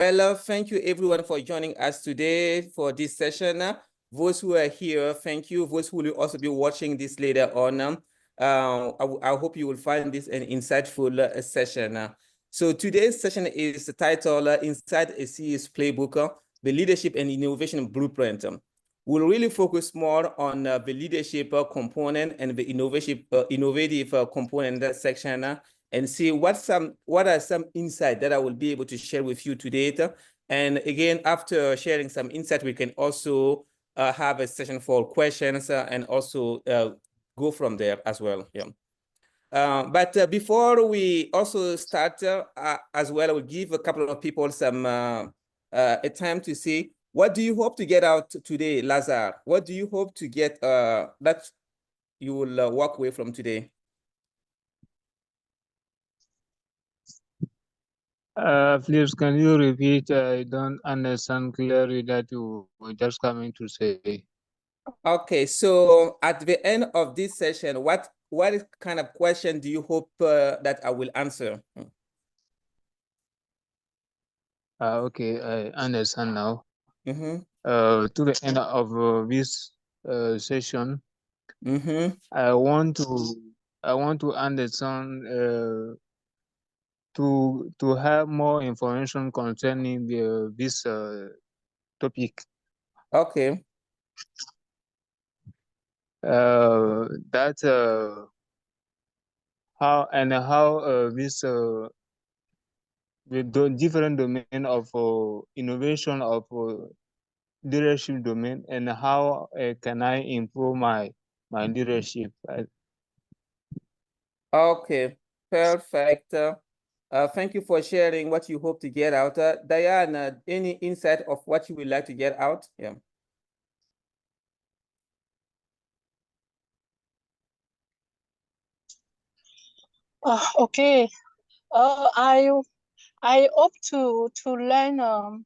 Well, thank you everyone for joining us today for this session. Those who are here, thank you. Those who will also be watching this later on, I hope you will find this an insightful session. So today's session is titled Inside a CE's Playbook, the Leadership and Innovation Blueprint. We'll really focus more on the leadership component and the innovative component section and see what are some insights that I will be able to share with you today. And again, after sharing some insight, we can also have a session for questions and also go from there as well. Yeah. But before we also start as well, I will give a couple of people some a time to see what do you hope to get out today, Lazar? What do you hope to get that you will walk away from today? Please, can you repeat? I don't understand clearly that you were just coming to say. Okay, so at the end of this session, what kind of question do you hope that I will answer? Okay, I understand now. Mm-hmm. To the end of this session, Mm-hmm. I want to understand to have more information concerning this topic. Okay. That how this the different domain of innovation of leadership domain, and how can I improve my leadership. Okay, perfect. Thank you for sharing what you hope to get out. Diana, any insight of what you would like to get out? Yeah. Okay. I hope to learn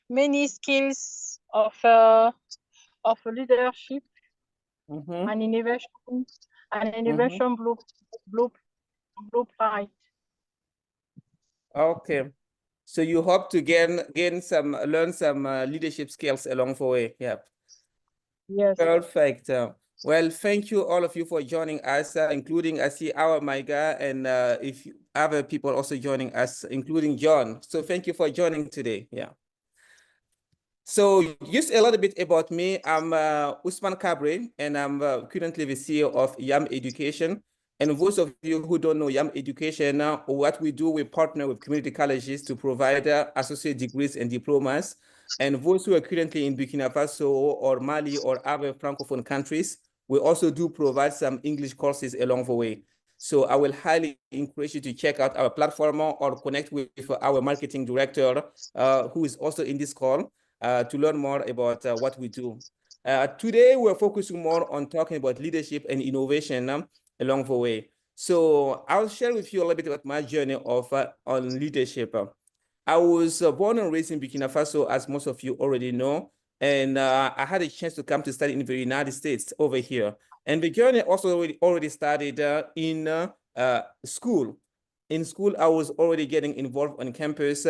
many skills of leadership and innovation blueprint. Okay. So you hope to learn some leadership skills along the way. Yeah. Yes. Perfect. Well, thank you all of you for joining us, including I see our Maiga and if other people also joining us, including John. So thank you for joining today. Yeah. So just a little bit about me. I'm Ousmane Kabre, and I'm currently the CEO of YAM Education. And those of you who don't know YAM Education, what we do, we partner with community colleges to provide associate degrees and diplomas. And those who are currently in Burkina Faso or Mali or other Francophone countries, we also do provide some English courses along the way. So I will highly encourage you to check out our platform or connect with our marketing director, who is also in this call. To learn more about what we do. Today, we're focusing more on talking about leadership and innovation along the way. So I'll share with you a little bit about my journey of on leadership. I was born and raised in Burkina Faso, as most of you already know, and I had a chance to come to study in the United States over here. And the journey also already started in school. In school, I was already getting involved on campus,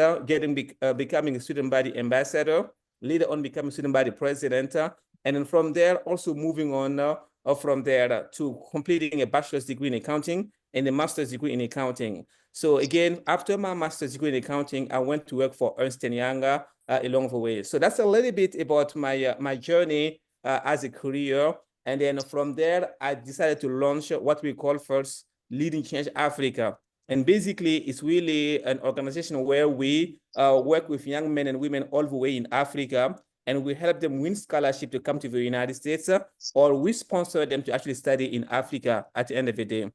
becoming a student body ambassador, later on becoming student body president, and then from there also moving on from there to completing a bachelor's degree in accounting and a master's degree in accounting. So again, after my master's degree in accounting, I went to work for Ernst & Young along the way. So that's a little bit about my journey as a career. And then from there, I decided to launch what we call first Leading Change Africa. And basically, it's really an organization where we work with young men and women all the way in Africa, and we help them win scholarship to come to the United States, or we sponsor them to actually study in Africa at the end of the day.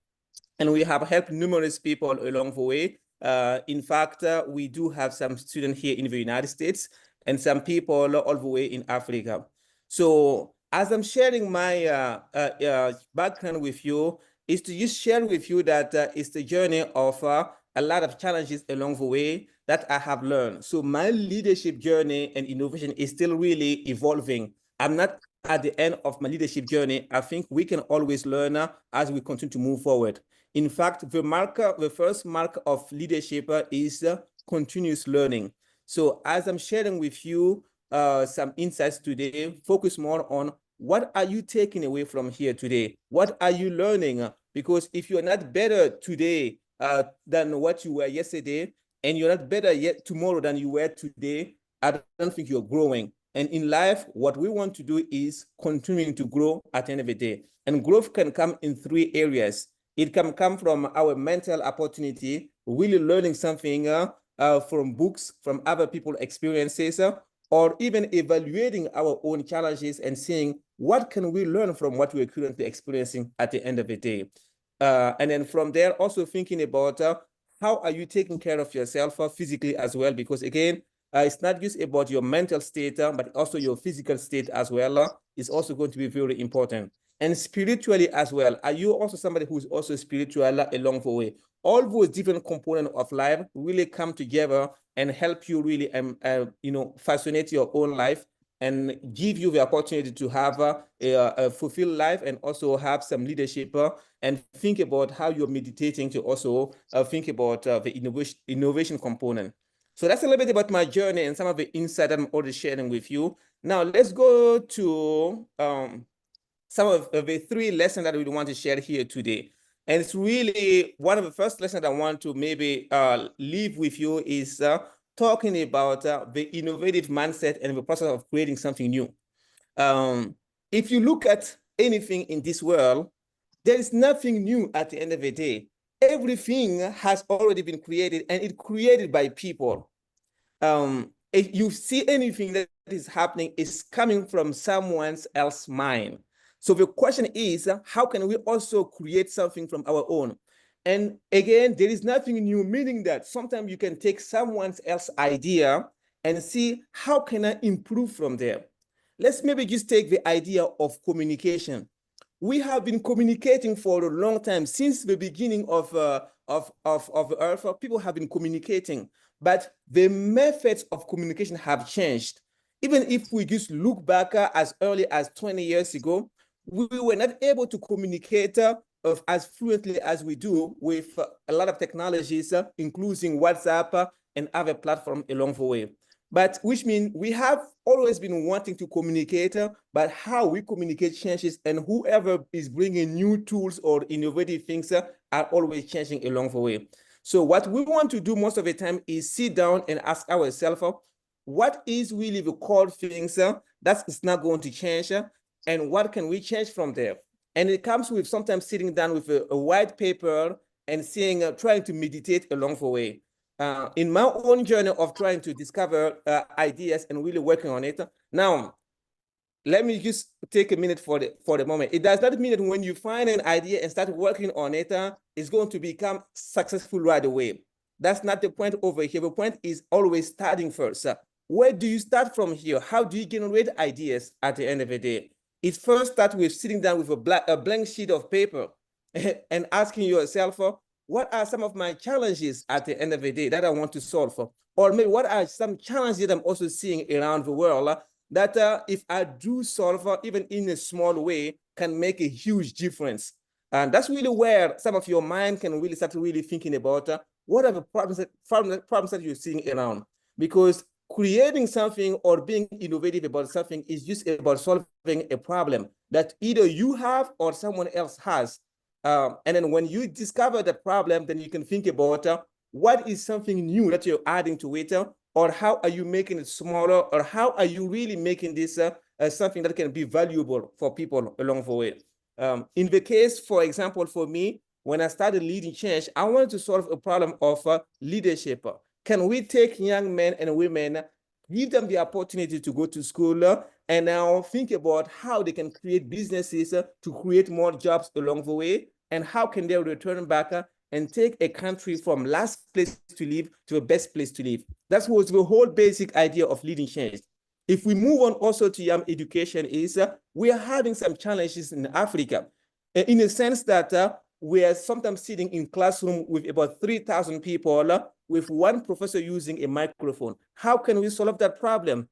And we have helped numerous people along the way. In fact, we do have some students here in the United States and some people all the way in Africa. So as I'm sharing my background with you, is to just share with you that it's the journey of a lot of challenges along the way that I have learned. So my leadership journey and innovation is still really evolving. I'm not at the end of my leadership journey. I think we can always learn as we continue to move forward. In fact, the first mark of leadership is continuous learning. So as I'm sharing with you some insights today, focus more on what are you taking away from here today? What are you learning? Because if you're not better today than what you were yesterday, and you're not better yet tomorrow than you were today, I don't think you're growing. And in life, what we want to do is continuing to grow at the end of the day. And growth can come in 3 areas. It can come from our mental opportunity, really learning something from books, from other people's experiences, or even evaluating our own challenges and seeing what can we learn from what we're currently experiencing at the end of the day. And then from there, also thinking about how are you taking care of yourself physically as well? Because again, it's not just about your mental state, but also your physical state as well is also going to be very important. And spiritually as well, are you also somebody who's also spiritual along the way? All those different components of life really come together and help you really, fascinate your own life and give you the opportunity to have a fulfilled life and also have some leadership and think about how you're meditating to also think about the innovation component. So that's a little bit about my journey and some of the insight I'm already sharing with you. Now let's go to some of the 3 lessons that we want to share here today. And it's really one of the first lessons I want to maybe leave with you is talking about the innovative mindset and the process of creating something new. If you look at anything in this world, there is nothing new at the end of the day. Everything has already been created, and it's created by people. If you see anything that is happening, is coming from someone else's mind. So the question is, how can we also create something from our own? And again, there is nothing new, meaning that sometimes you can take someone else's idea and see how can I improve from there. Let's maybe just take the idea of communication. We have been communicating for a long time, since the beginning of Earth. People have been communicating, but the methods of communication have changed. Even if we just look back as early as 20 years ago, we were not able to communicate as fluently as we do with a lot of technologies, including WhatsApp and other platforms along the way. But which means we have always been wanting to communicate, but how we communicate changes, and whoever is bringing new tools or innovative things are always changing along the way. So what we want to do most of the time is sit down and ask ourselves, what is really the core things that is not going to change, and what can we change from there? And it comes with sometimes sitting down with a white paper and seeing, trying to meditate along the way. In my own journey of trying to discover ideas and really working on it. Now, let me just take a minute for the moment. It does not mean that when you find an idea and start working on it, it's going to become successful right away. That's not the point over here. The point is always starting first. Where do you start from here? How do you generate ideas at the end of the day? It first starts with sitting down with a blank sheet of paper and asking yourself, what are some of my challenges at the end of the day that I want to solve for? Or maybe what are some challenges that I'm also seeing around the world that if I do solve, even in a small way, can make a huge difference. And that's really where some of your mind can really start really thinking about what are the problems that you're seeing around. Because creating something or being innovative about something is just about solving a problem that either you have or someone else has. And then when you discover the problem, then you can think about what is something new that you're adding to it, or how are you making it smaller, or how are you really making this something that can be valuable for people along the way. In the case, for example, for me, when I started leading change, I wanted to solve a problem of leadership. Can we take young men and women, give them the opportunity to go to school and now think about how they can create businesses to create more jobs along the way, and how can they return back and take a country from last place to live to the best place to live. That was the whole basic idea of leading change. If we move on also to young education, is we are having some challenges in Africa, in a sense that we are sometimes sitting in classroom with about 3,000 people with one professor using a microphone. How can we solve that problem?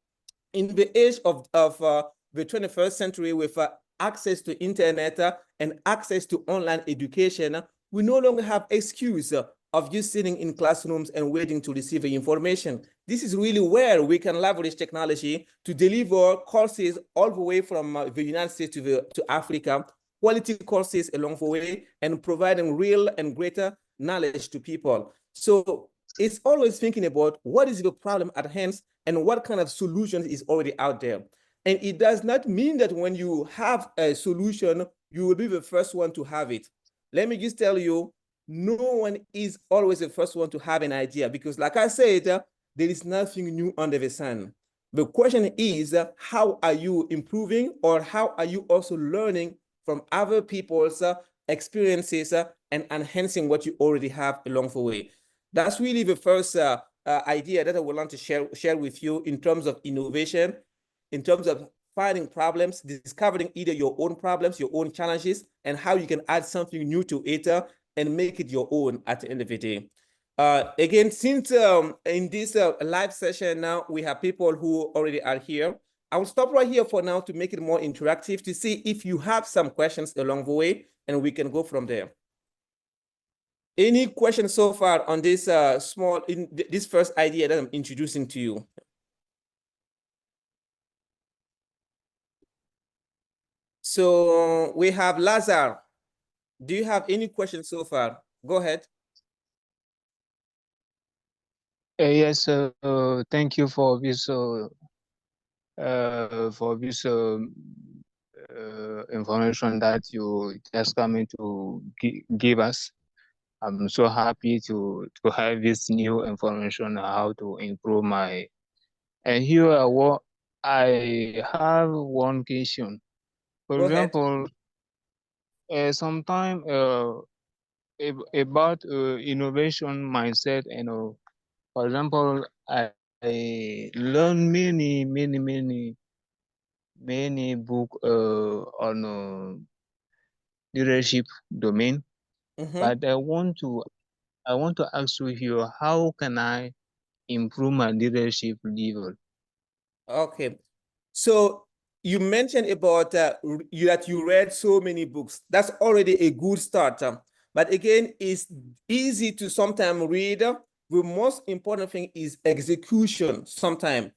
In the age of the 21st century, with access to internet and access to online education, we no longer have excuse of just sitting in classrooms and waiting to receive the information. This is really where we can leverage technology to deliver courses all the way from the United States to Africa, quality courses along the way, and providing real and greater knowledge to people. So it's always thinking about what is the problem at hand and what kind of solutions is already out there. And it does not mean that when you have a solution, you will be the first one to have it. Let me just tell you, no one is always the first one to have an idea because, like I said, there is nothing new under the sun. The question is, how are you improving, or how are you also learning from other people's experiences and enhancing what you already have along the way? That's really the first idea that I would want to share with you in terms of innovation, in terms of finding problems, discovering either your own problems, your own challenges, and how you can add something new to it and make it your own at the end of the day. Again, since in this live session now, we have people who already are here. I will stop right here for now to make it more interactive to see if you have some questions along the way, and we can go from there. Any questions so far on this this first idea that I'm introducing to you? So we have Lazar. Do you have any questions so far? Go ahead. Yes, thank you for this information that you just coming to give us. I'm so happy to have this new information how to improve my. And here I have one question. For Go ahead. example, sometime about innovation mindset, for example, I learn many book on leadership domain, but I want to ask you here, how can I improve my leadership level? Okay. So you mentioned about that you read so many books. That's already a good start. But again, it's easy to sometimes read. The most important thing is execution sometimes.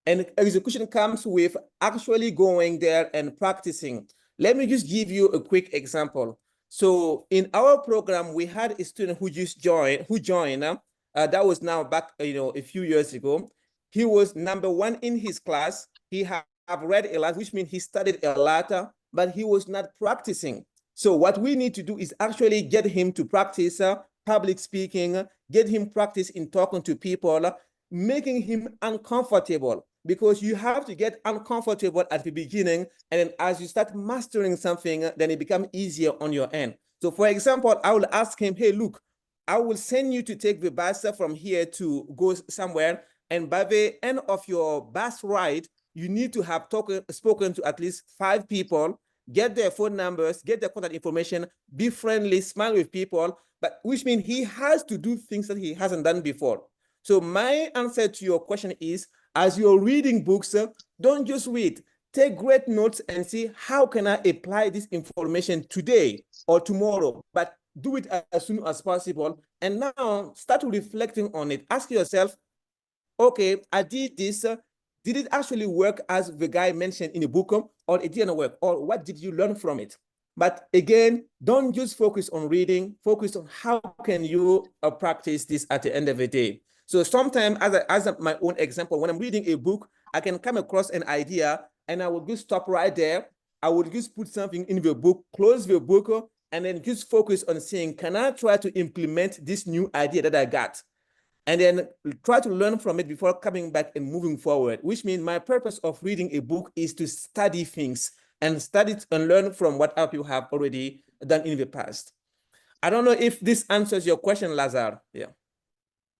And execution comes with actually going there and practicing. Let me just give you a quick example. So in our program, we had a student who just joined, that was now back, a few years ago. He was #1 in his class. He have read a lot, which means he studied a lot, but he was not practicing. So what we need to do is actually get him to practice public speaking, get him practice in talking to people, making him uncomfortable, because you have to get uncomfortable at the beginning, and then as you start mastering something, then it becomes easier on your end. So for example, I will ask him, hey, look, I will send you to take the bus from here to go somewhere, and by the end of your bus ride, you need to have spoken to at least 5 people, get their phone numbers, get their contact information, be friendly, smile with people, but which means he has to do things that he hasn't done before. So my answer to your question is, as you're reading books, don't just read. Take great notes and see how can I apply this information today or tomorrow, but do it as soon as possible. And now start reflecting on it. Ask yourself, okay, I did this. Did it actually work as the guy mentioned in the book, or it didn't work? Or what did you learn from it? But again, don't just focus on reading, focus on how can you practice this at the end of the day. So sometimes, as my own example, when I'm reading a book, I can come across an idea and I will just stop right there. I would just put something in the book, close the book, and then just focus on saying, can I try to implement this new idea that I got? And then try to learn from it before coming back and moving forward, which means my purpose of reading a book is to study things and study and learn from what other people have already done in the past. I don't know if this answers your question, Lazar. Yeah.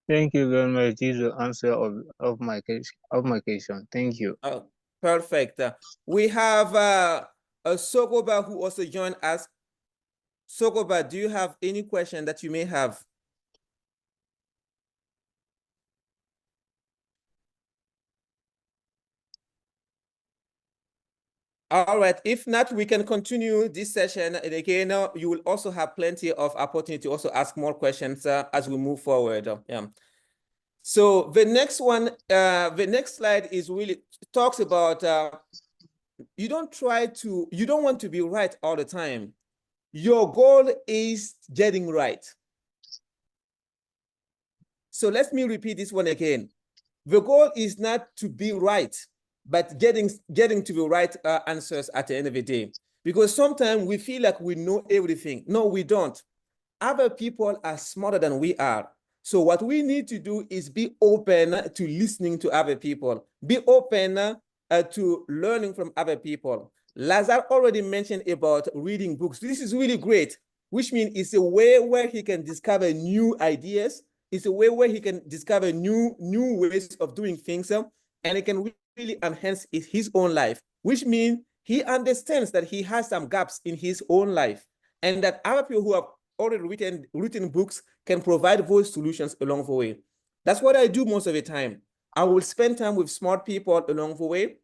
Thank you very much. This is the answer of my question. Thank you. Oh, perfect. We have Sogoba who also joined us. Sogoba, do you have any question that you may have? All right. If not, we can continue this session. And again, you will also have plenty of opportunity to also ask more questions as we move forward. Yeah. So the next one, the next slide is really talks about you don't want to be right all the time. Your goal is getting right. So let me repeat this one again. The goal is not to be right, but getting to the right answers at the end of the day. Because sometimes we feel like we know everything. No, we don't. Other people are smarter than we are. So what we need to do is be open to listening to other people. Be open to learning from other people. Lazar already mentioned about reading books. This is really great, which means it's a way where he can discover new ideas. It's a way where he can discover new ways of doing things, and it can really enhance his own life, which means he understands that he has some gaps in his own life, and that other people who have already written books can provide those solutions along the way. That's what I do most of the time. I will spend time with smart people along the way.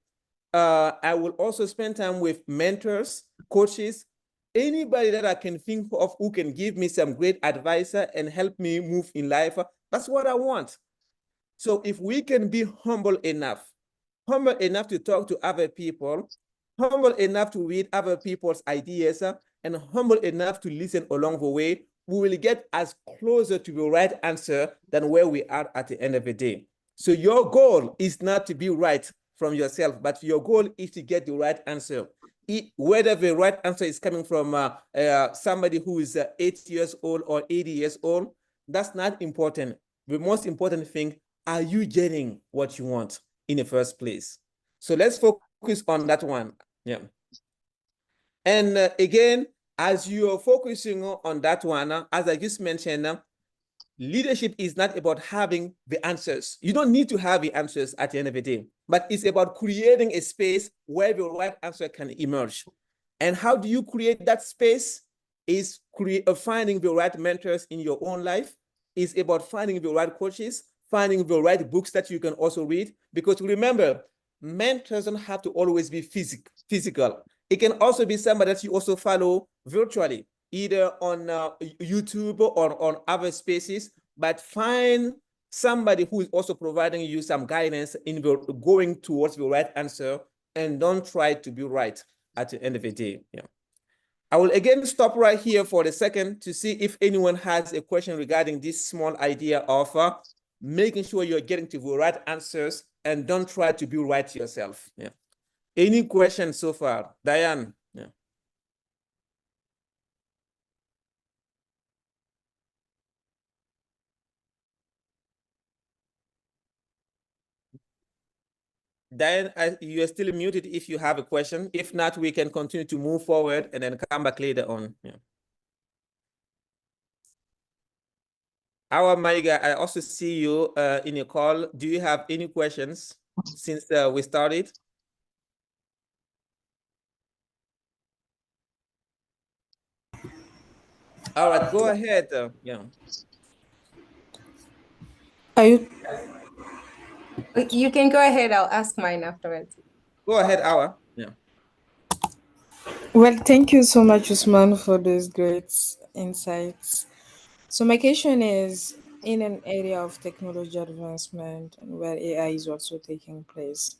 I will also spend time with mentors, coaches, anybody that I can think of who can give me some great advice and help me move in life. That's what I want. So if we can be humble enough to talk to other people, humble enough to read other people's ideas, and humble enough to listen along the way, we will get as closer to the right answer than where we are at the end of the day. So your goal is not to be right from yourself, but your goal is to get the right answer. Whether the right answer is coming from somebody who is 8 years old or 80 years old, that's not important. The most important thing, are you getting what you want in the first place? So let's focus on that one. Yeah. And again, as you're focusing on that one, as I just mentioned, leadership is not about having the answers. You don't need to have the answers at the end of the day, but it's about creating a space where the right answer can emerge. And how do you create that space? Is finding the right mentors in your own life. It's about finding the right coaches, finding the right books that you can also read. Because remember, mentors don't have to always be physical. It can also be somebody that you also follow virtually, either on YouTube or on other spaces, but find somebody who is also providing you some guidance in going towards the right answer, and don't try to be right at the end of the day. Yeah. I will again stop right here for a second to see if anyone has a question regarding this small idea of making sure you're getting to the right answers and don't try to be right yourself. Yeah. Any questions so far? Diane? Yeah. Diane, you are still muted if you have a question. If not, we can continue to move forward and then come back later on. Yeah. Our Maiga, I also see you in a call. Do you have any questions since we started? All right, go ahead. Yeah. Are you? You can go ahead. I'll ask mine afterwards. Go ahead, Awa. Yeah. Well, thank you so much, Ousmane, for those great insights. So my question is, in an area of technology advancement and where AI is also taking place,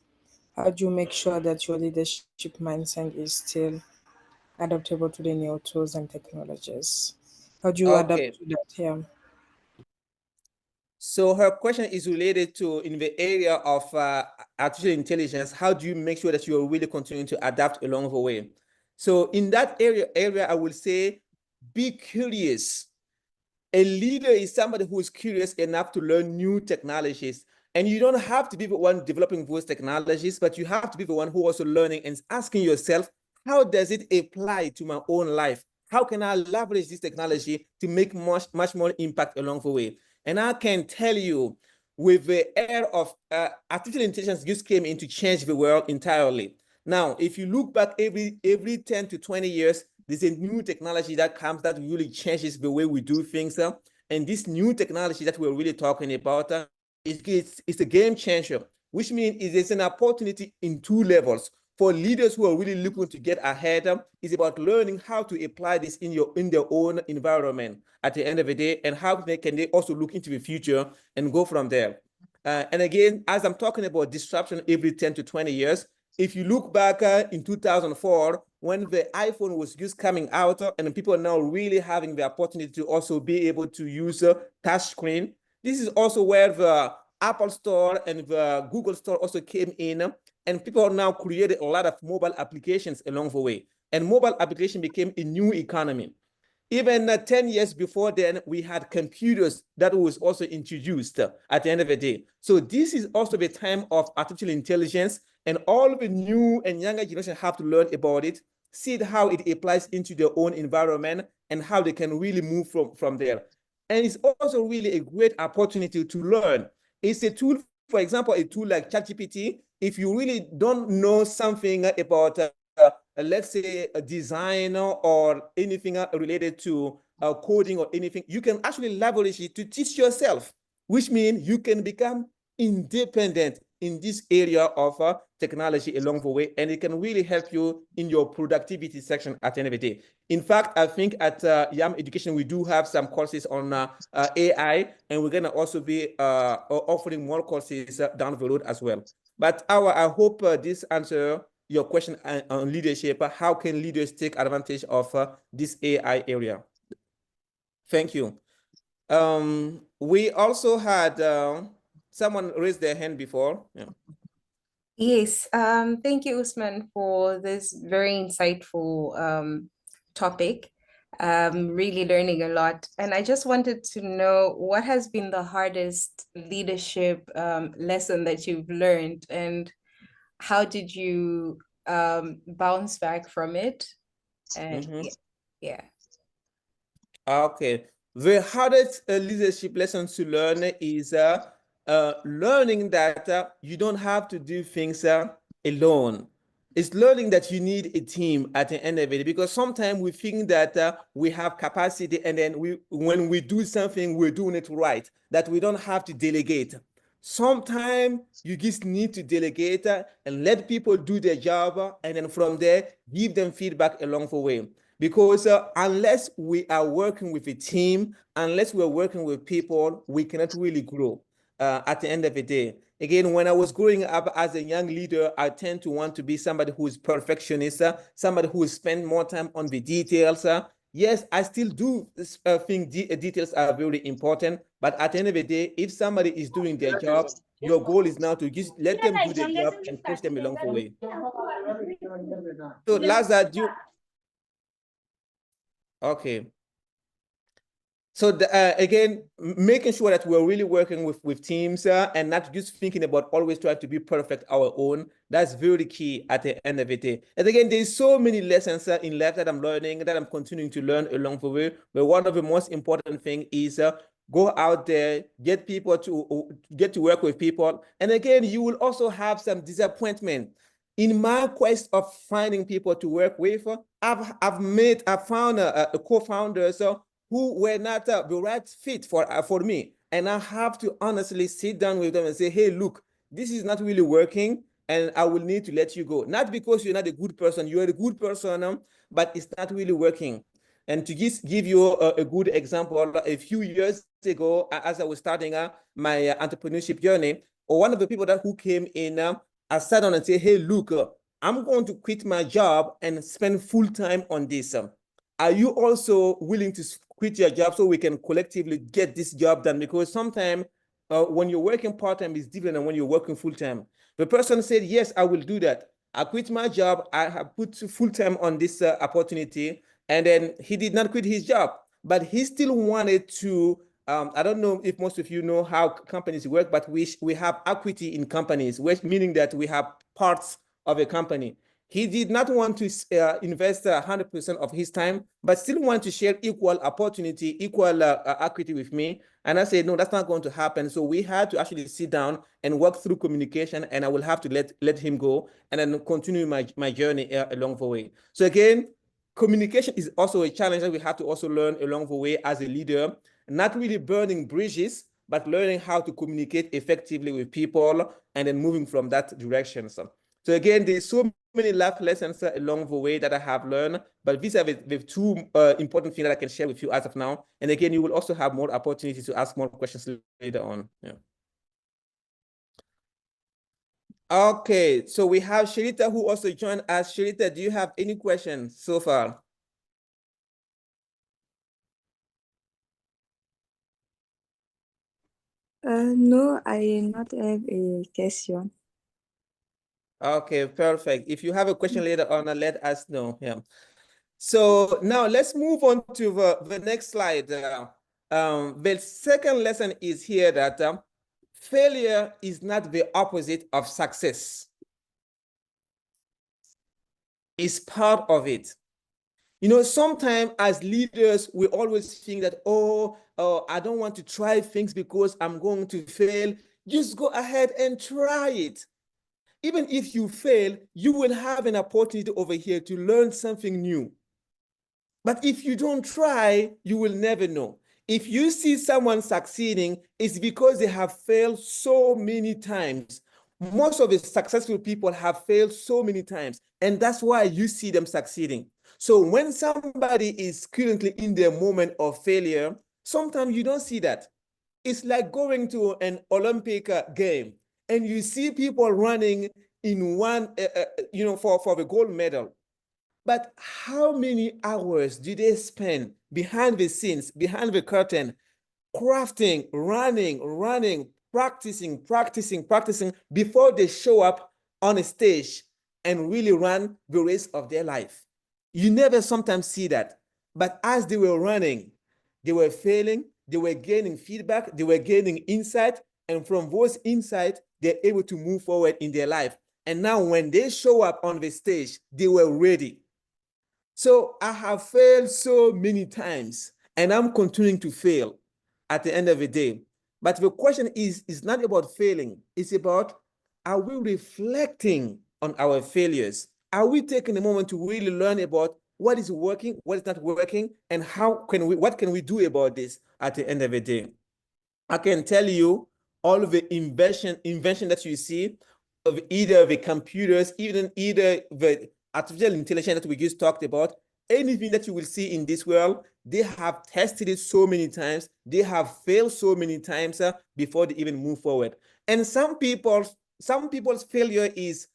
how do you make sure that your leadership mindset is still adaptable to the new tools and technologies? How do you adapt Okay. to that here? So her question is related to in the area of artificial intelligence. How do you make sure that you're really continuing to adapt along the way? So in that area, I will say, be curious. A leader is somebody who is curious enough to learn new technologies. And you don't have to be the one developing those technologies, but you have to be the one who also learning and asking yourself, how does it apply to my own life? How can I leverage this technology to make much more impact along the way? And I can tell you, with the era of artificial intelligence just came in to change the world entirely. Now, if you look back every 10 to 20 years, there's a new technology that comes that really changes the way we do things. And this new technology that we're really talking about, it's a game changer, which means it is an opportunity in two levels. for leaders who are really looking to get ahead, is about learning how to apply this in their own environment at the end of the day, and how can they also look into the future and go from there. And again, as I'm talking about disruption every 10 to 20 years, if you look back in 2004, when the iPhone was just coming out, and people are now really having the opportunity to also be able to use a touch screen, this is also where the Apple Store and the Google Store also came in, and people now created a lot of mobile applications along the way. And mobile application became a new economy. Even 10 years before then, we had computers that was also introduced at the end of the day. So this is also the time of artificial intelligence, and all the new and younger generation have to learn about it, see how it applies into their own environment, and how they can really move from there. And it's also really a great opportunity to learn. It's a tool, for example, a tool like ChatGPT. If you really don't know something about let's say a design or anything related to coding or anything, you can actually leverage it to teach yourself, which means you can become independent in this area of technology along the way, and it can really help you in your productivity section at the end of the day. In fact, I think at YAM Education, we do have some courses on AI, and we're gonna also be offering more courses down the road as well. But I hope this answer your question on leadership. How can leaders take advantage of this AI area? Thank you. We also had someone raise their hand before. Yeah. Yes, thank you, Ousmane, for this very insightful topic. Really learning a lot. And I just wanted to know, what has been the hardest leadership lesson that you've learned, and how did you bounce back from it? And yeah. Okay. The hardest leadership lesson to learn is learning that you don't have to do things alone. It's learning that you need a team at the end of it, because sometimes we think that we have capacity, and then when we do something, we're doing it right, that we don't have to delegate. Sometimes you just need to delegate and let people do their job, and then from there, give them feedback along the way. Because unless we are working with a team, unless we're working with people, we cannot really grow at the end of the day. Again, when I was growing up as a young leader, I tend to want to be somebody who is perfectionist, somebody who spend more time on the details. Yes, I still do think details are very important, but at the end of the day, if somebody is doing their job, your goal is now to just let them do their job and push them along the way. So Lazar, okay. So again, making sure that we're really working with teams and not just thinking about always trying to be perfect our own. That's very key at the end of the day. And again, there's so many lessons in life that I'm learning, that I'm continuing to learn along the way. But one of the most important thing is go out there, get to work with people. And again, you will also have some disappointment. In my quest of finding people to work with, I've found a co-founders who were not the right fit for me. And I have to honestly sit down with them and say, hey, look, this is not really working, and I will need to let you go. Not because you're not a good person, you're a good person, but it's not really working. And to just give you a good example, a few years ago, as I was starting my entrepreneurship journey, one of the people who came in, I sat down and said, hey, look, I'm going to quit my job and spend full time on this. Are you also willing to quit your job so we can collectively get this job done? Because sometimes when you're working part-time is different than when you're working full-time. The person said, yes, I will do that. I quit my job. I have put full-time on this opportunity. And then he did not quit his job, but he still wanted to, I don't know if most of you know how companies work, but we have equity in companies, which meaning that we have parts of a company. He did not want to invest 100% of his time, but still want to share equal opportunity, equal equity with me. And I said, no, that's not going to happen. So we had to actually sit down and work through communication, and I will have to let him go and then continue my journey along the way. So again, communication is also a challenge that we have to also learn along the way as a leader, not really burning bridges, but learning how to communicate effectively with people and then moving from that direction. So So again, there's so many life lessons along the way that I have learned, but these are the two important things that I can share with you as of now. And again, you will also have more opportunities to ask more questions later on. Yeah. Okay, so we have Sherita who also joined us. Sherita, do you have any questions so far? No, I not have a question. Okay, perfect. If you have a question later on, let us know. Yeah. So now let's move on to the next slide. The second lesson is here that failure is not the opposite of success. It's part of it. You know, sometimes as leaders, we always think that, oh, I don't want to try things because I'm going to fail. Just go ahead and try it. Even if you fail, you will have an opportunity over here to learn something new. But if you don't try, you will never know. If you see someone succeeding, it's because they have failed so many times. Most of the successful people have failed so many times, and that's why you see them succeeding. So when somebody is currently in their moment of failure, sometimes you don't see that. It's like going to an Olympic game, and you see people running in one, for the gold medal. But how many hours do they spend behind the scenes, behind the curtain, crafting, running, practicing before they show up on a stage and really run the race of their life? You never sometimes see that. But as they were running, they were failing, they were gaining feedback, they were gaining insight, and from those insights, they're able to move forward in their life. And now when they show up on the stage, they were ready. So I have failed so many times, and I'm continuing to fail at the end of the day. But the question is not about failing. It's about, are we reflecting on our failures? Are we taking a moment to really learn about what is working, what is not working, and what can we do about this at the end of the day? I can tell you all of the invention that you see of either the computers, either the artificial intelligence that we just talked about, anything that you will see in this world, they have tested it so many times, they have failed so many times before they even move forward. And some people's failure is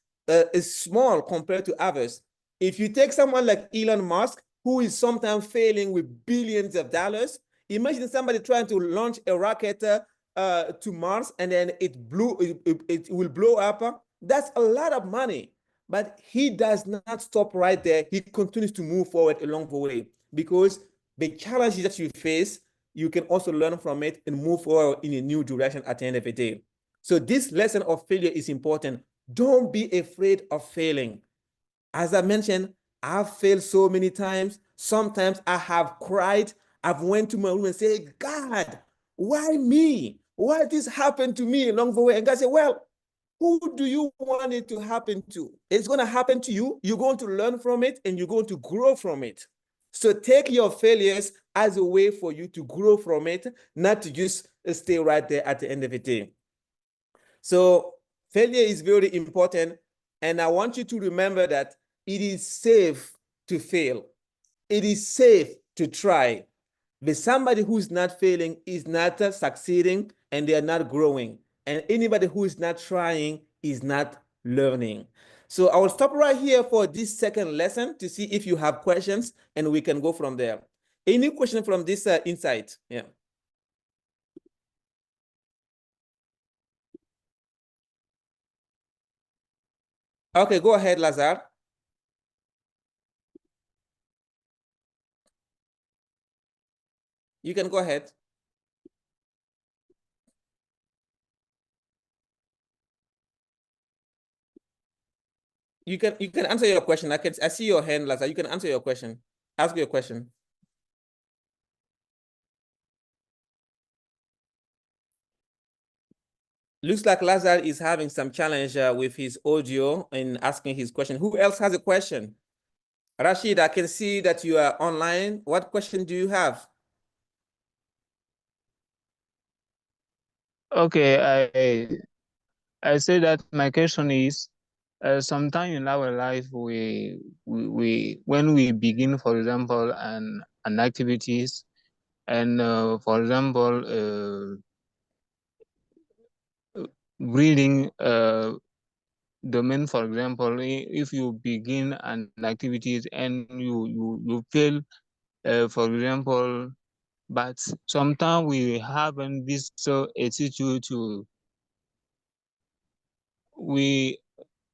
small compared to others. If you take someone like Elon Musk, who is sometimes failing with billions of dollars, imagine somebody trying to launch a rocket to Mars and then it will blow up. That's a lot of money. But he does not stop right there. He continues to move forward along the way, because the challenges that you face, you can also learn from it and move forward in a new direction at the end of the day. So this lesson of failure is important. Don't be afraid of failing. As I mentioned, I've failed so many times. Sometimes I have cried. I've went to my room and said, God, why me? Why this happened to me along the way? And God said, well, who do you want it to happen to? It's going to happen to you. You're going to learn from it and you're going to grow from it. So take your failures as a way for you to grow from it, not to just stay right there at the end of the day. So failure is very important. And I want you to remember that it is safe to fail. It is safe to try. But somebody who's not failing is not succeeding, and they are not growing. And anybody who is not trying is not learning. So I will stop right here for this second lesson to see if you have questions, and we can go from there. Any question from this insight? Yeah. Okay, go ahead, Lazar. You can go ahead. You can answer your question. I see your hand, Lazar. You can answer your question. Ask your question. Looks like Lazar is having some challenge with his audio in asking his question. Who else has a question? Rashid, I can see that you are online. What question do you have? Okay, I say that my question is, Sometime in our life, we when we begin, for example, an activities, and for example, reading domain, for example, if you begin an activities and you fail, for example, but sometimes we haven't this attitude to we.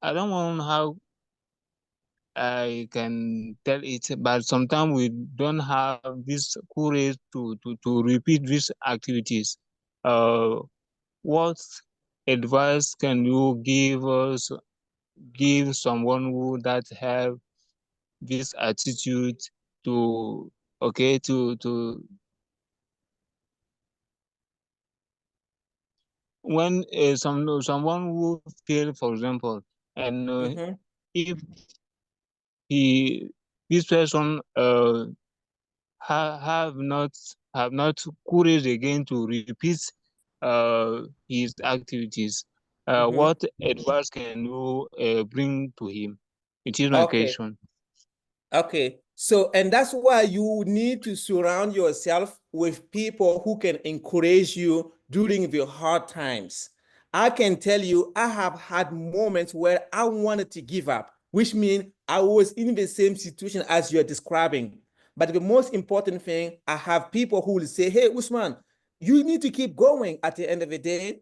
I don't know how I can tell it, but sometimes we don't have this courage to repeat these activities. Uh, what advice can you give us, give someone who that have this attitude to, okay, to when someone who fail, for example, and if he this person have not courage again to repeat his activities. What advice can you bring to him? It is my Okay. question. Okay. So, and that's why you need to surround yourself with people who can encourage you during the hard times. I can tell you, I have had moments where I wanted to give up, which means I was in the same situation as you're describing. But the most important thing, I have people who will say, hey, Ousmane, you need to keep going at the end of the day.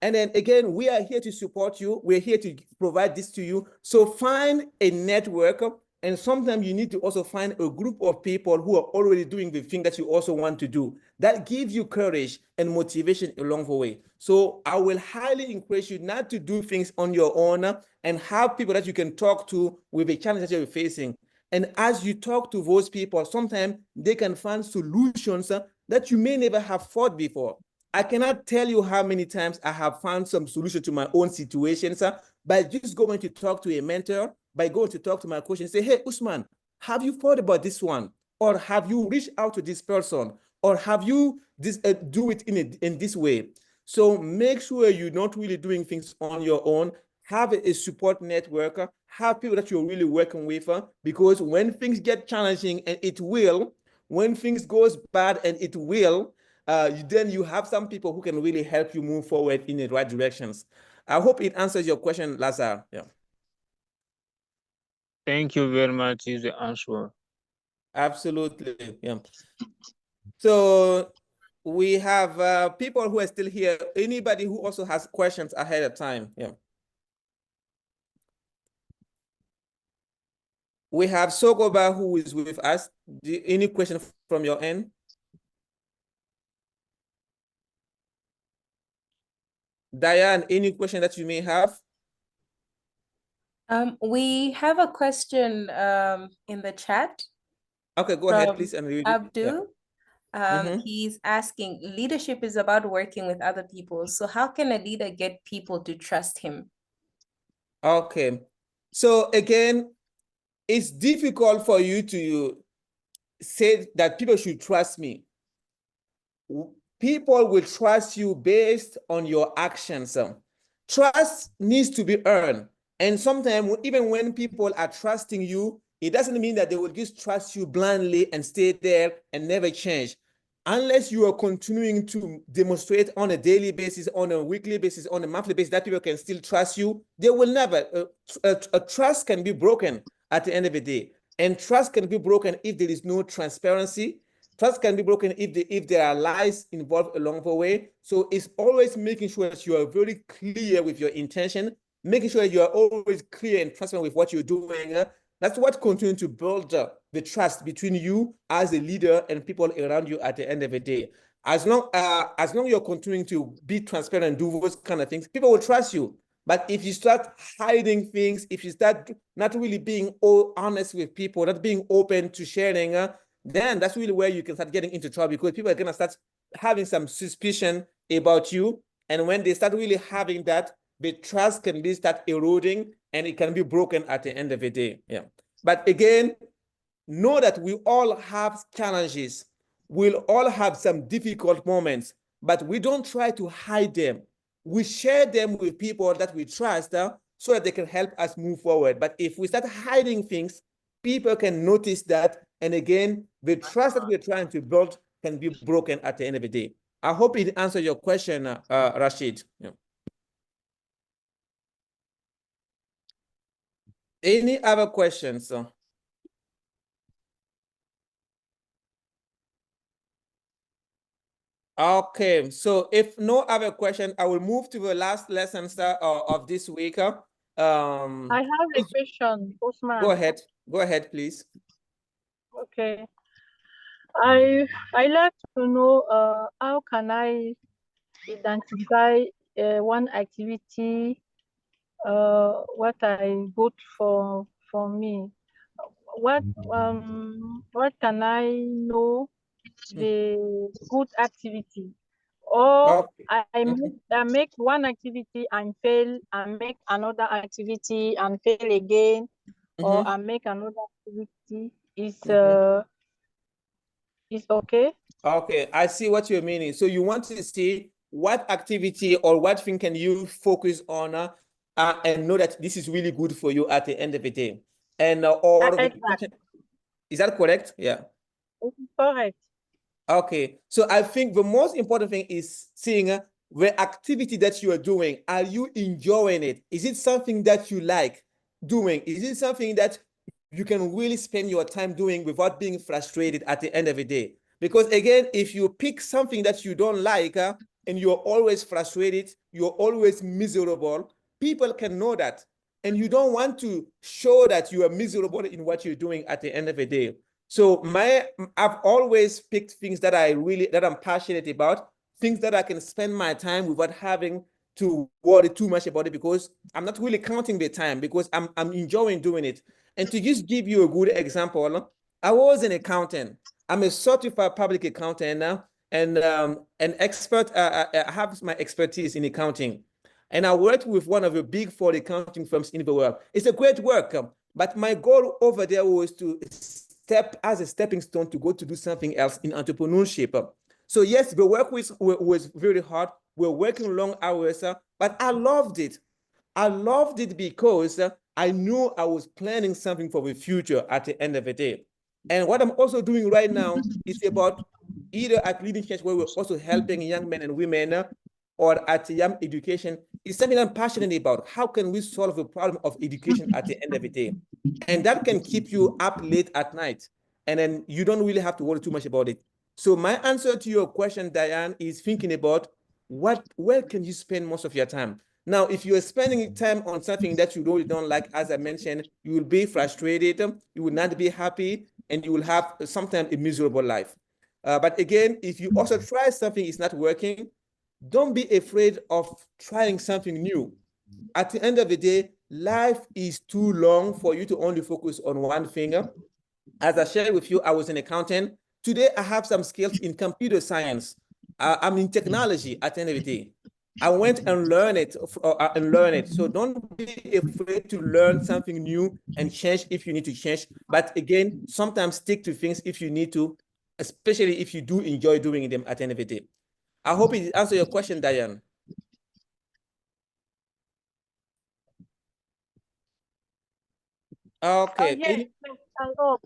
And then again, we are here to support you. We're here to provide this to you. So find a network, and sometimes you need to also find a group of people who are already doing the thing that you also want to do. That gives you courage and motivation along the way. So I will highly encourage you not to do things on your own and have people that you can talk to with the challenge that you're facing. And as you talk to those people, sometimes they can find solutions that you may never have thought before. I cannot tell you how many times I have found some solution to my own situations by just going to talk to a mentor, by going to talk to my coach and say, hey, Ousmane, have you thought about this one? Or have you reached out to this person? Or have you do it in this way? So make sure you're not really doing things on your own. Have a support network, have people that you're really working with, because when things get challenging, and it will, when things goes bad, and it will, then you have some people who can really help you move forward in the right directions. I hope it answers your question, Lazar. Yeah. Thank you very much. Is the answer. Absolutely. Yeah. So we have people who are still here. Anybody who also has questions ahead of time. Yeah. We have Sogoba who is with us. Any question from your end? Diane, any question that you may have? We have a question in the chat. Okay, go ahead, please, and read it. Abdul. Yeah. He's asking, leadership is about working with other people. So how can a leader get people to trust him? Okay. So again, it's difficult for you to say that people should trust me. People will trust you based on your actions. Trust needs to be earned. And sometimes, even when people are trusting you, it doesn't mean that they will just trust you blindly and stay there and never change. Unless you are continuing to demonstrate on a daily basis, on a weekly basis, on a monthly basis, that people can still trust you, they will never. A trust can be broken at the end of the day. And trust can be broken if there is no transparency. Trust can be broken if there are lies involved along the way. So it's always making sure that you are very clear with your intention, making sure you are always clear and transparent with what you're doing. That's what continues to build the trust between you as a leader and people around you at the end of the day. As long you're continuing to be transparent and do those kind of things, people will trust you. But if you start hiding things, if you start not really being honest with people, not being open to sharing, then that's really where you can start getting into trouble, because people are going to start having some suspicion about you. And when they start really having that, the trust can be start eroding, and it can be broken at the end of the day. Yeah. But again, know that we all have challenges. We'll all have some difficult moments, but we don't try to hide them. We share them with people that we trust, so that they can help us move forward. But if we start hiding things, people can notice that. And again, the trust that we're trying to build can be broken at the end of the day. I hope it answered your question, Rashid. Yeah. Any other questions? Okay, so if no other question, I will move to the last lesson of this week. I have a question, Ousmane. Go ahead, please. Okay. I like to know how can I identify one activity what I good for me. What can I know the good activity? Or I make one activity and fail, and make another activity and fail again, or I make another activity is okay. Okay, I see what you're meaning. So you want to see what activity or what thing can you focus on and know that this is really good for you at the end of the day. And is that correct? Yeah. Correct. Okay, so I think the most important thing is seeing the activity that you are doing. Are you enjoying it? Is it something that you like doing? Is it something that you can really spend your time doing without being frustrated at the end of the day? Because again, if you pick something that you don't like and you're always frustrated, you're always miserable, people can know that. And you don't want to show that you are miserable in what you're doing at the end of the day. So I've always picked things that I'm passionate about, things that I can spend my time without having to worry too much about it, because I'm not really counting the time, because I'm enjoying doing it. And to just give you a good example, I was an accountant. I'm a certified public accountant now, and an expert. I have my expertise in accounting, and I worked with one of the big 4 accounting firms in the world. It's a great work, but my goal over there was to step as a stepping stone to go to do something else in entrepreneurship. So yes, the work was very hard. We're working long hours, but I loved it. I loved it because I knew I was planning something for the future at the end of the day. And what I'm also doing right now is about either at Leading Change, where we're also helping young men and women, or at Young Education, is something I'm passionate about. How can we solve the problem of education at the end of the day? And that can keep you up late at night. And then you don't really have to worry too much about it. So my answer to your question, Diane, is thinking about where can you spend most of your time? Now, if you're spending time on something that you really don't like, as I mentioned, you will be frustrated, you will not be happy, and you will have sometimes a miserable life. But again, if you also try something is not working, don't be afraid of trying something new. At the end of the day, life is too long for you to only focus on one thing. As I shared with you, I was an accountant. Today, I have some skills in computer science. I'm in technology at the end of the day. I went and learned it. So don't be afraid to learn something new and change if you need to change. But again, sometimes stick to things if you need to, especially if you do enjoy doing them at the end of the day. I hope it answers your question, Diane. Okay. Yes, I hope.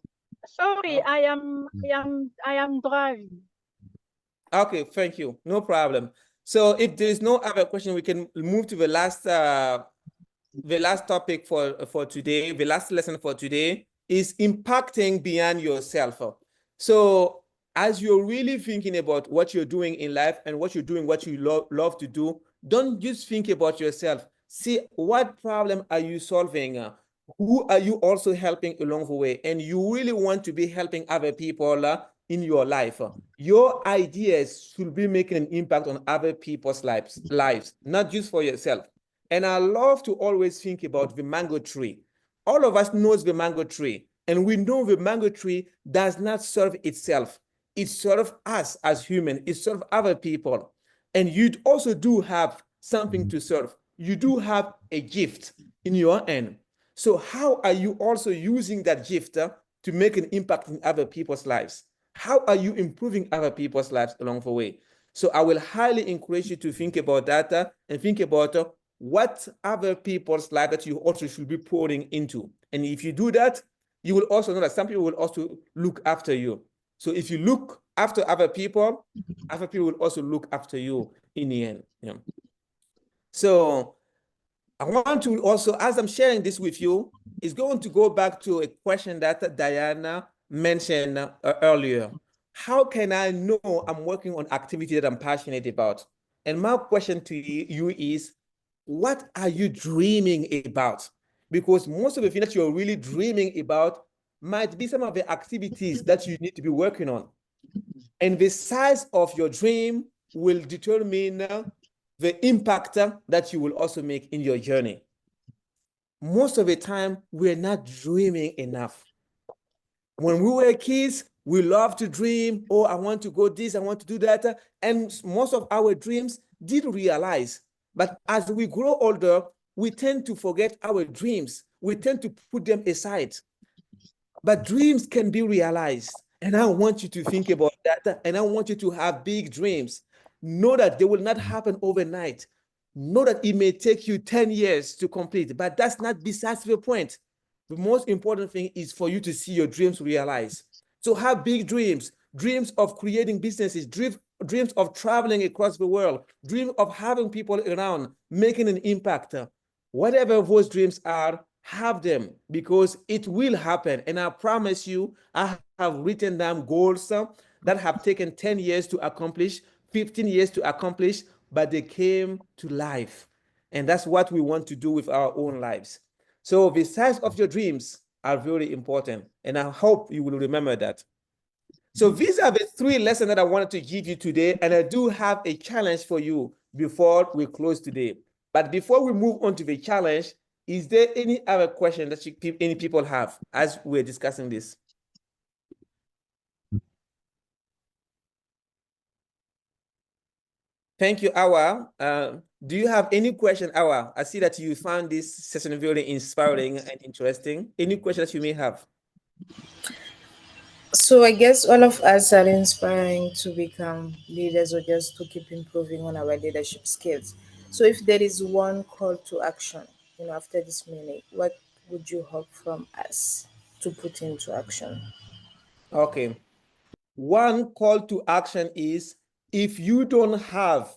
Sorry, I am driving. Okay, thank you. No problem. So if there is no other question, we can move to the last topic for today. The last lesson for today is impacting beyond yourself. So as you're really thinking about what you're doing in life and what you're doing, what you love to do, don't just think about yourself. See what problem are you solving? Who are you also helping along the way? And you really want to be helping other people in your life. Your ideas should be making an impact on other people's lives, not just for yourself. And I love to always think about the mango tree. All of us knows the mango tree, and we know the mango tree does not serve itself. It serves us as humans. It serves other people. And you also do have something to serve. You do have a gift in your hand. So how are you also using that gift to make an impact in other people's lives? How are you improving other people's lives along the way? So I will highly encourage you to think about that and think about what other people's life that you also should be pouring into. And if you do that, you will also know that some people will also look after you. So if you look after other people will also look after you in the end. Yeah. So I want to also, as I'm sharing this with you, is going to go back to a question that Diana mentioned earlier. How can I know I'm working on activity that I'm passionate about? And my question to you is, what are you dreaming about? Because most of the things that you're really dreaming about might be some of the activities that you need to be working on. And the size of your dream will determine the impact that you will also make in your journey. Most of the time, we're not dreaming enough. When we were kids, we love to dream. Oh, I want to go this, I want to do that. And most of our dreams did realize. But as we grow older, we tend to forget our dreams. We tend to put them aside. But dreams can be realized. And I want you to think about that. And I want you to have big dreams. Know that they will not happen overnight. Know that it may take you 10 years to complete, but that's not besides the point. The most important thing is for you to see your dreams realized. So have big dreams, dreams of creating businesses, dreams of traveling across the world, dreams of having people around, making an impact. Whatever those dreams are, have them, because it will happen. And I promise you, I have written down goals that have taken 10 years to accomplish, 15 years to accomplish, but they came to life. And that's what we want to do with our own lives. So the size of your dreams are very important. And I hope you will remember that. So these are the 3 lessons that I wanted to give you today. And I do have a challenge for you before we close today. But before we move on to the challenge, is there any other question that any people have as we're discussing this? Thank you, Awa. Do you have any question, Awa? I see that you found this session very inspiring and interesting. Any questions you may have? So I guess all of us are inspiring to become leaders or just to keep improving on our leadership skills. So if there is one call to action, after this minute, what would you hope from us to put into action? Okay. One call to action is, if you don't have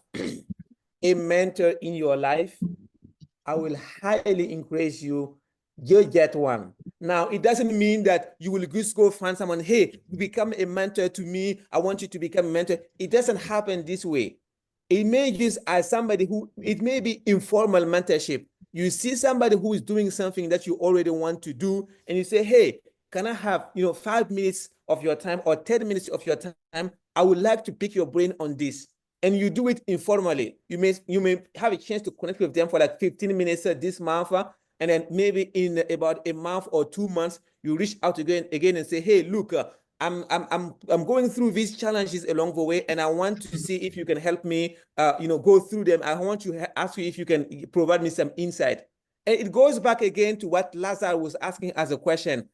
a mentor in your life, I will highly encourage you get one. Now, it doesn't mean that you will just go find someone, hey, become a mentor to me. I want you to become a mentor. It doesn't happen this way. It may just as somebody who, it may be informal mentorship. You see somebody who is doing something that you already want to do, and you say, hey, can I have 5 minutes of your time or 10 minutes of your time? I would like to pick your brain on this. And you do it informally. You may have a chance to connect with them for like 15 minutes this month, and then maybe in about a month or 2 months, you reach out again and say, hey, look, I'm going through these challenges along the way, and I want to see if you can help me go through them. I want to ask you if you can provide me some insight. And it goes back again to what Lazar was asking as a question.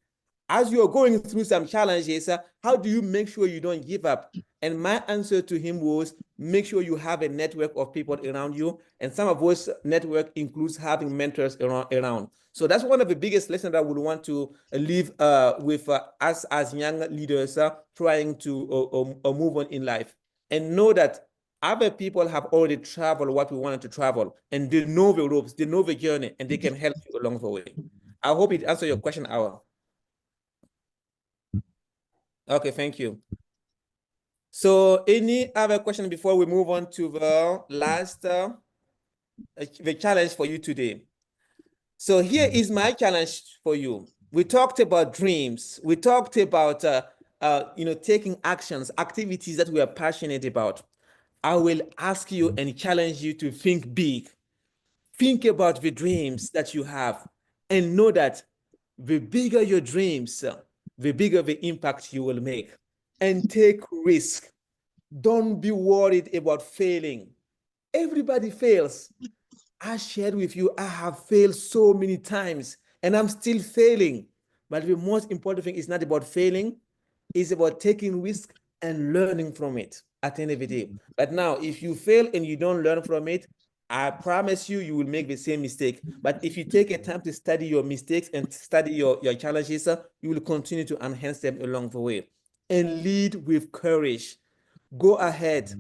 As you're going through some challenges, how do you make sure you don't give up? And my answer to him was, make sure you have a network of people around you. And some of those network includes having mentors around. So that's one of the biggest lessons I would want to leave with us as young leaders trying to move on in life. And know that other people have already traveled what we wanted to travel. And they know the ropes, they know the journey, and they can help you along the way. I hope it answered your question, Awa. Okay, thank you. So any other question before we move on to the last, the challenge for you today? So here is my challenge for you. We talked about dreams. We talked about, taking actions, activities that we are passionate about. I will ask you and challenge you to think big. Think about the dreams that you have, and know that the bigger your dreams, the bigger the impact you will make. And take risk. Don't be worried about failing. Everybody fails. I shared with you, I have failed so many times and I'm still failing. But the most important thing is not about failing, it's about taking risk and learning from it at the end of the day. But now, if you fail and you don't learn from it, I promise you, you will make the same mistake. But if you take a time to study your mistakes and study your challenges, you will continue to enhance them along the way. And lead with courage. Go ahead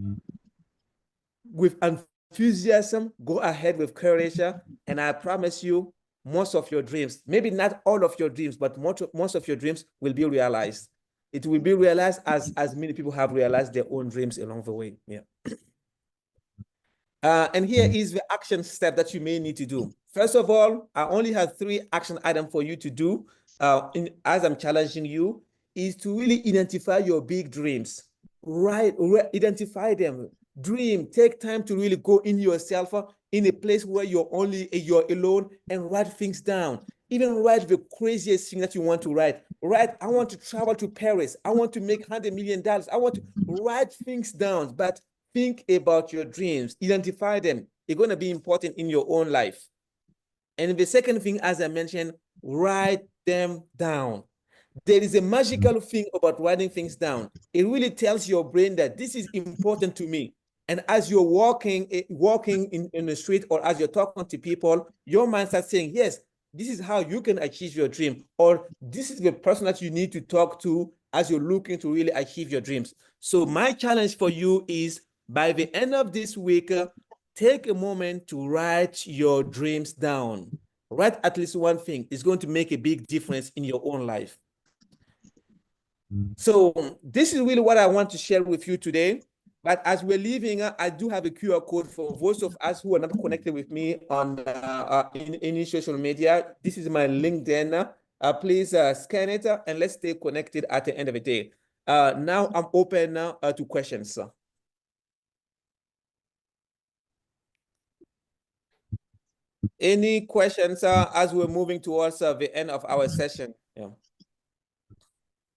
with enthusiasm. Go ahead with courage. And I promise you, most of your dreams, maybe not all of your dreams, but most of your dreams will be realized. It will be realized as many people have realized their own dreams along the way. Yeah. And here is the action step that you may need to do. First of all, I only have 3 action items for you to do as I'm challenging you, is to really identify your big dreams. Right, identify them. Dream, take time to really go in yourself, in a place where you're alone, and write things down. Even write the craziest thing that you want to write. Write, I want to travel to Paris. I want to make $100 million. I want to write things down, but think about your dreams, identify them. They're going to be important in your own life. And the second thing, as I mentioned, write them down. There is a magical thing about writing things down. It really tells your brain that this is important to me. And as you're walking in the street, or as you're talking to people, your mind starts saying, yes, this is how you can achieve your dream, or this is the person that you need to talk to as you're looking to really achieve your dreams. So my challenge for you is, by the end of this week, take a moment to write your dreams down. Write at least one thing. It's going to make a big difference in your own life. So this is really what I want to share with you today. But as we're leaving, I do have a QR code for those of us who are not connected with me on in any social media. This is my LinkedIn. Please scan it and let's stay connected at the end of the day. Now I'm open to questions. Any questions as we're moving towards the end of our session? Yeah.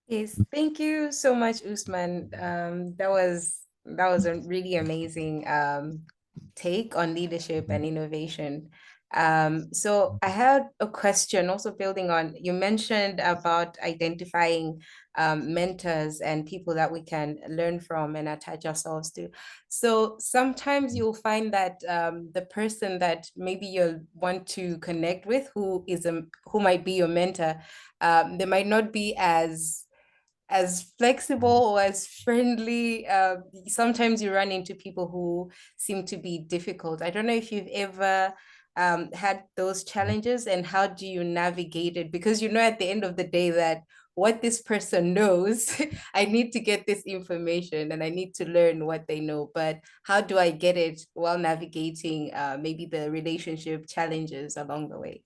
Yes, thank you so much, Ousmane. That was a really amazing take on leadership and innovation. So I had a question also building on, you mentioned about identifying mentors and people that we can learn from and attach ourselves to. So sometimes you'll find that the person that maybe you'll want to connect with, who might be your mentor, they might not be as flexible or as friendly. Sometimes you run into people who seem to be difficult. I don't know if you've ever had those challenges, and how do you navigate it? Because you know at the end of the day that what this person knows, I need to get this information and I need to learn what they know. But how do I get it while navigating maybe the relationship challenges along the way?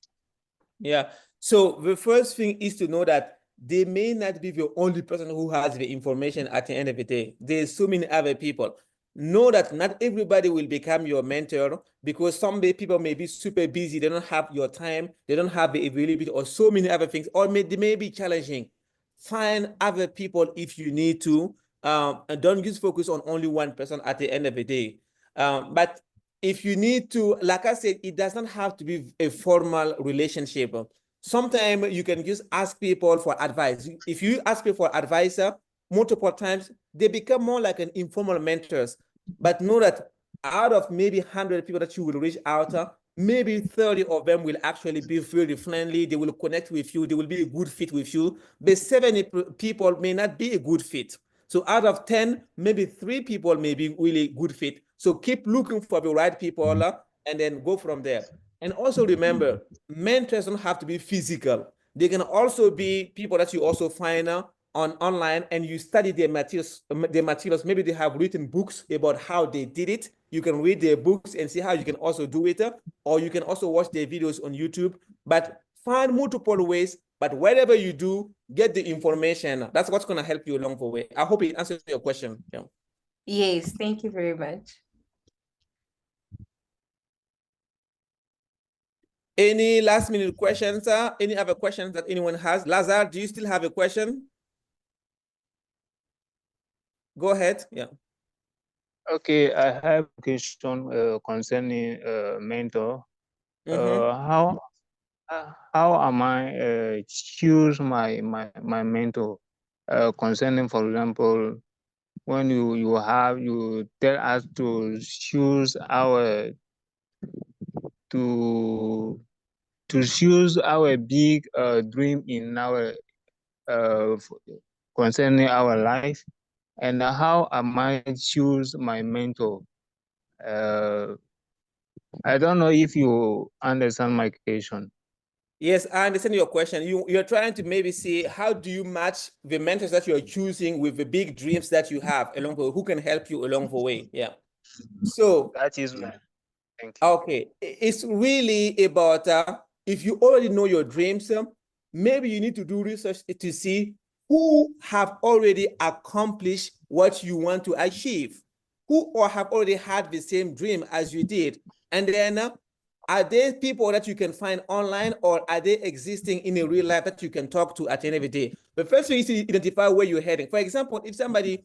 Yeah. So the first thing is to know that they may not be the only person who has the information at the end of the day. There's so many other people. Know that not everybody will become your mentor, because some people may be super busy. They don't have your time. They don't have the availability, or so many other things, or they may be challenging. Find other people if you need to, and don't just focus on only one person at the end of the day. But if you need to, like I said, it doesn't have to be a formal relationship. Sometimes you can just ask people for advice. If you ask people for advice multiple times, they become more like an informal mentors. But know that out of maybe 100 people that you will reach out, maybe 30 of them will actually be very friendly. They will connect with you. They will be a good fit with you. But 70 people may not be a good fit. So out of 10, maybe 3 people may be really good fit. So keep looking for the right people and then go from there. And also remember, mentors don't have to be physical. They can also be people that you also find on online, and you study their materials. Maybe they have written books about how they did it. You can read their books and see how you can also do it, or you can also watch their videos on YouTube. But find multiple ways. But whatever you do, get the information. That's what's going to help you along the way. I hope it answers your question. Yeah. Yes, thank you very much. Any last minute questions? Any other questions that anyone has? Lazar, do you still have a question? Go ahead. Yeah. Okay, I have a question concerning mentor. How am I choose my mentor concerning, for example, when you tell us to choose our to choose our big dream in our concerning our life, and how I might choose my mentor. I don't know if you understand my question. Yes, I understand your question. You're trying to maybe see how do you match the mentors that you're choosing with the big dreams that you have along the way, who can help you along the way. Yeah. So That is my thank you. okay, it's really about if you already know your dreams, maybe you need to do research to see who have already accomplished what you want to achieve, who or have already had the same dream as you did, and then are they people that you can find online, or are they existing in a real life that you can talk to at the end of the day? But first, you need to identify where you're heading. For example, if somebody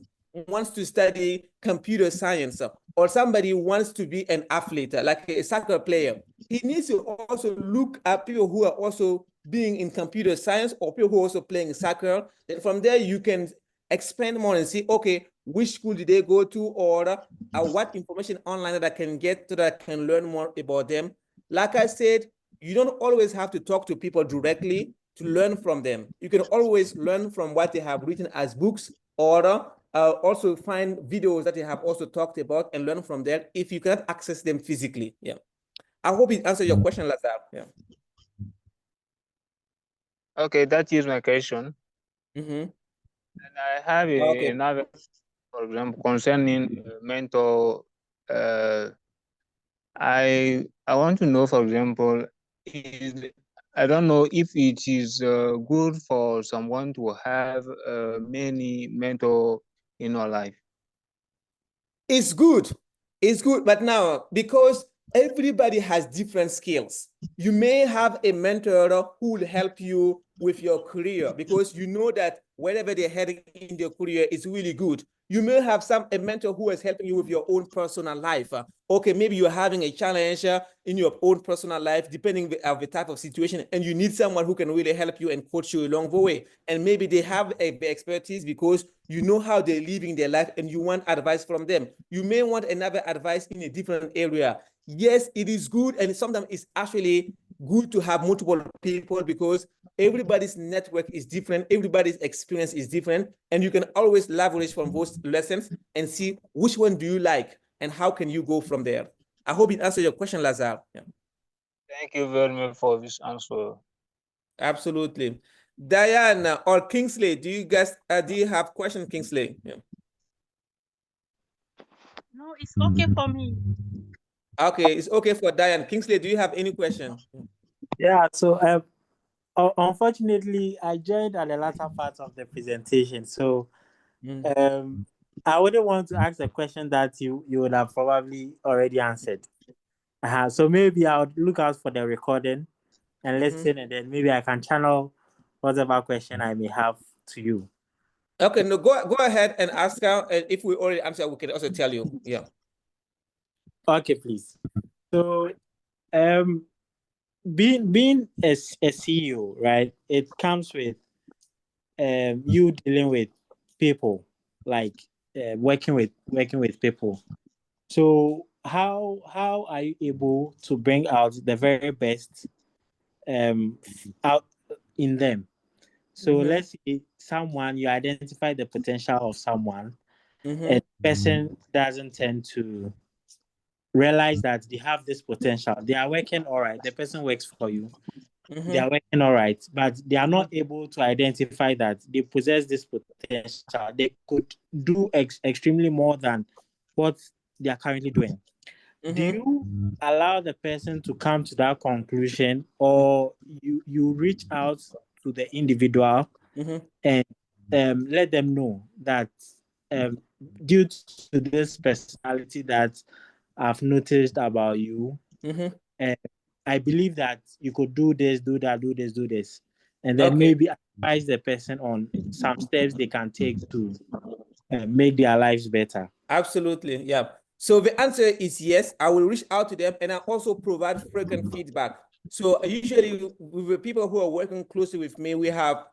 wants to study computer science, or somebody wants to be an athlete, like a soccer player, he needs to also look at people who are also being in computer science or people who are also playing soccer. Then from there, you can expand more and see, okay, which school did they go to, or what information online that I can get so that I can learn more about them. Like I said, you don't always have to talk to people directly to learn from them. You can always learn from what they have written as books, or also find videos that they have also talked about and learn from there if you cannot access them physically. Yeah. I hope it answered your question, Lazar. Yeah. Okay, that is my question. Mm-hmm. And I have Okay. another, for example, concerning mentor. I want to know, for example, I don't know if it is good for someone to have many mentor in your life. It's good. It's good. But now, because everybody has different skills, you may have a mentor who will help you with your career because you know that wherever they're heading in their career is really good. You may have a mentor who is helping you with your own personal life. Okay, maybe you're having a challenge in your own personal life, depending on the type of situation, and you need someone who can really help you and coach you along the way. And maybe they have the expertise because you know how they're living their life and you want advice from them. You may want another advice in a different area. Yes, it is good, and sometimes it's actually good to have multiple people because everybody's network is different, everybody's experience is different, and you can always leverage from those lessons and see which one do you like and how can you go from there. I hope it answered your question, Lazar. Yeah. Thank you very much for this answer. Absolutely. Diana or Kingsley, do you have questions, Kingsley? Yeah. No, it's okay for me. Okay, it's okay for Diane. Kingsley, do you have any question? Yeah, so unfortunately, I joined at the latter part of the presentation, so I wouldn't want to ask a question that you would have probably already answered. So maybe I would look out for the recording and listen, and then maybe I can channel whatever question I may have to you. Okay, no, go ahead and ask her, and if we already answer, we can also tell you. Yeah. Okay, please. So, being a CEO, right? It comes with you dealing with people, like working with people. So how are you able to bring out the very best out in them? So let's say someone, you identify the potential of someone, and the person doesn't tend to realize that they have this potential. They are working all right. The person works for you. They are working all right, but they are not able to identify that they possess this potential. They could do extremely more than what they are currently doing. Do you allow the person to come to that conclusion, or you reach out to the individual and let them know that due to this personality that I've noticed about you, I believe that you could do this, do that, do this, do this, and then maybe advise the person on some steps they can take to make their lives better. Absolutely, yeah. So the answer is yes. I will reach out to them, and I also provide frequent feedback. So usually with the people who are working closely with me, we have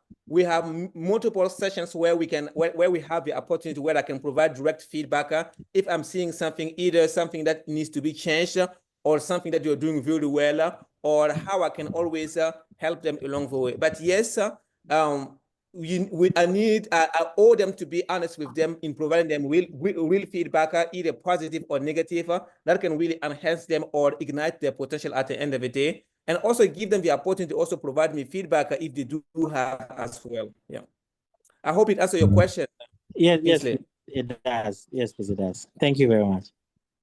multiple sessions where we can where we have the opportunity where I can provide direct feedback if I'm seeing something, either something that needs to be changed, or something that you're doing really well, or how I can always help them along the way. But yes, I owe them to be honest with them in providing them real feedback, either positive or negative, that can really enhance them or ignite their potential at the end of the day. And also give them the opportunity to also provide me feedback if they do have as well. Yeah. I hope it answers your question. Yes, it does. Yes, it does. Thank you very much.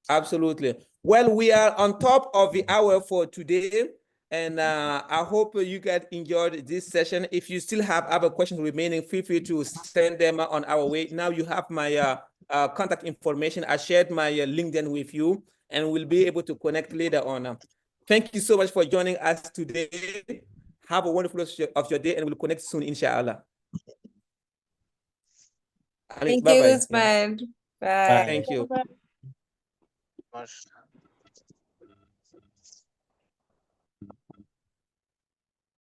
Absolutely. Well, we are on top of the hour for today, and I hope you guys enjoyed this session. If you still have other questions remaining, feel free to send them on our way. Now you have my contact information. I shared my LinkedIn with you, and we'll be able to connect later on. Thank you so much for joining us today. Have a wonderful rest of your day, and we'll connect soon, inshallah. Thank you, Ousmane. Bye. Thank you. Much.